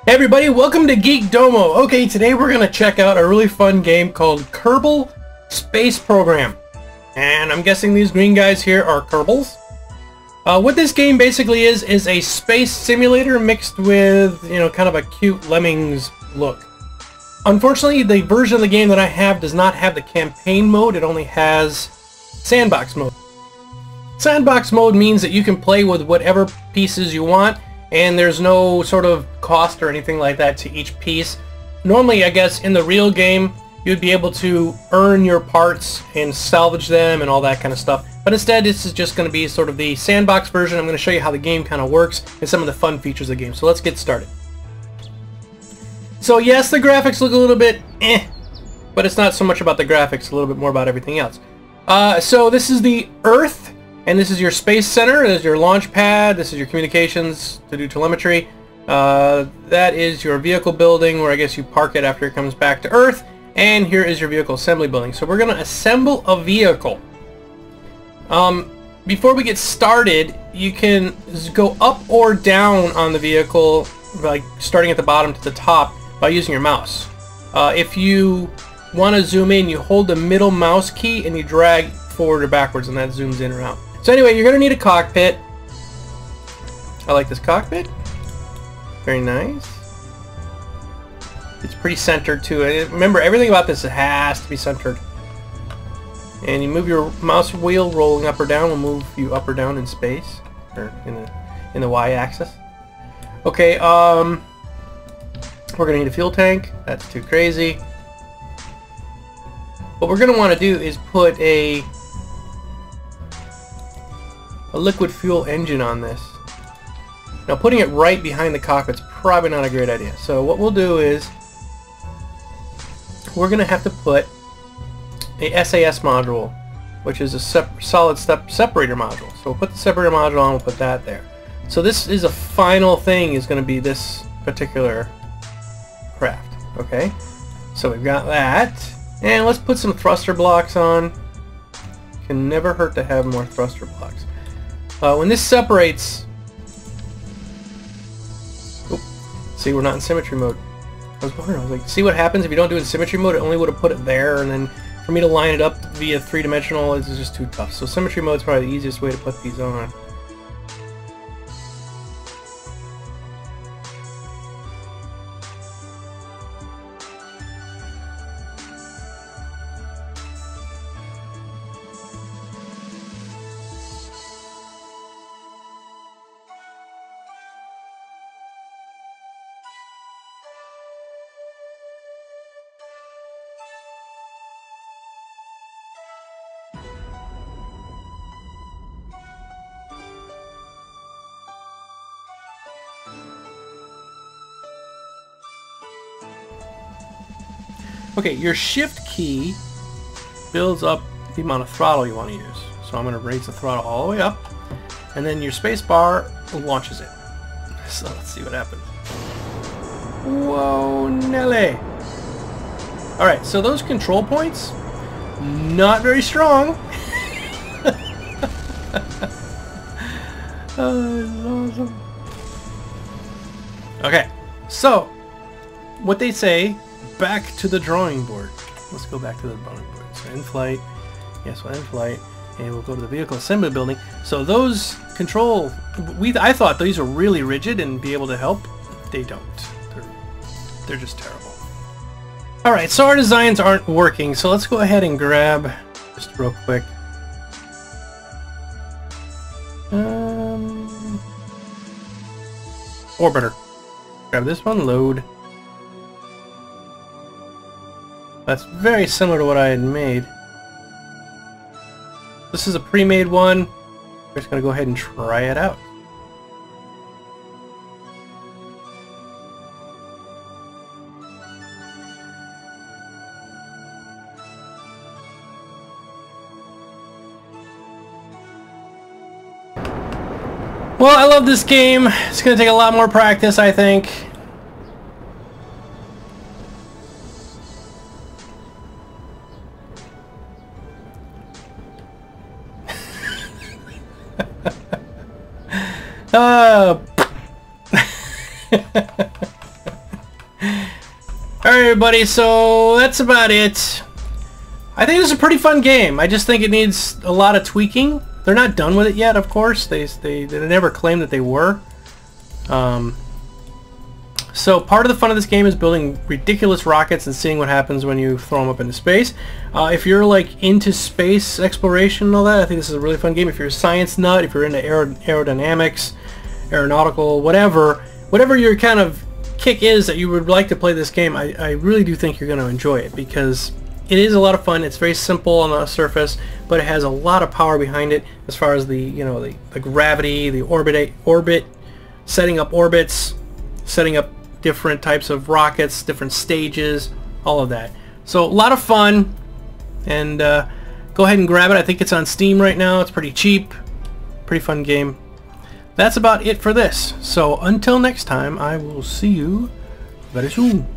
Hey everybody, welcome to Geek Domo. Okay, today we're going to check out a really fun game called Kerbal Space Program. And I'm guessing these green guys here are Kerbals. What this game basically is a space simulator mixed with, kind of a cute Lemmings look. Unfortunately, the version of the game that I have does not have the campaign mode. It only has sandbox mode. Sandbox mode means that you can play with whatever pieces you want, and there's no sort of cost or anything like that to each piece. Normally, I guess, in the real game, you'd be able to earn your parts and salvage them and all that kind of stuff. But instead, this is just going to be sort of the sandbox version. I'm going to show you how the game kind of works and some of the fun features of the game. So let's get started. So yes, the graphics look a little bit but it's not so much about the graphics, a little bit more about everything else. So this is the Earth. And this is your space center. This is your launch pad. This is your communications to do telemetry. That is your vehicle building, where I guess you park it after it comes back to Earth. And here is your vehicle assembly building. So we're going to assemble a vehicle. Before we get started, you can go up or down on the vehicle, like starting at the bottom to the top, by using your mouse. If you want to zoom in, you hold the middle mouse key and you drag forward or backwards, and that zooms in or out. So anyway, you're going to need a cockpit. I like this cockpit. Very nice. It's pretty centered too. Remember, everything about this has to be centered. And you move your mouse wheel, rolling up or down will move you up or down in space, or in the y-axis. Okay, we're going to need a fuel tank. That's too crazy. What we're going to want to do is put a liquid fuel engine on this. Now, putting it right behind the cockpit's probably not a great idea. So what we'll do is we're going to have to put a SAS module, which is a solid step separator module. So we'll put the separator module on, we'll put that there. So this is a final thing, is going to be this particular craft. Okay, so we've got that, and let's put some thruster blocks on. Can never hurt to have more thruster blocks. When this separates, see, we're not in symmetry mode. I was wondering, I was like, see what happens if you don't do it in symmetry mode? It only would have put it there, and then for me to line it up via three-dimensional is just too tough. So symmetry mode is probably the easiest way to put these on. Okay, your shift key builds up the amount of throttle you want to use. So I'm going to raise the throttle all the way up, and then your space bar launches it. So let's see what happens. Whoa, Nelly! Alright, so those control points, not very strong. Oh, that's awesome. Okay, so what they say, back to the drawing board. Let's go back to the drawing board. So in flight, yes, we're in flight, and we'll go to the vehicle assembly building. So those control, I thought these were really rigid and be able to help. They don't. They're just terrible. All right, so our designs aren't working. So let's go ahead and grab, just real quick. Orbiter. Grab this one. Load. That's very similar to what I had made. This is a pre-made one. We're just going to go ahead and try it out. Well, I love this game. It's going to take a lot more practice, I think. Alright everybody, so that's about it. I think this is a pretty fun game. I just think it needs a lot of tweaking. They're not done with it yet, of course. They never claimed that they were. So part of the fun of this game is building ridiculous rockets and seeing what happens when you throw them up into space. If you're like into space exploration and all that, I think this is a really fun game. If you're a science nut, if you're into aerodynamics, aeronautical, whatever your kind of kick is that you would like to play this game, I really do think you're going to enjoy it, because it is a lot of fun. It's very simple on the surface, but it has a lot of power behind it as far as the the gravity, the orbit, setting up orbits, setting up different types of rockets, different stages, all of that. So a lot of fun, and go ahead and grab it. I think it's on Steam right now. It's pretty cheap, pretty fun game. That's about it for this. So until next time, I will see you very soon.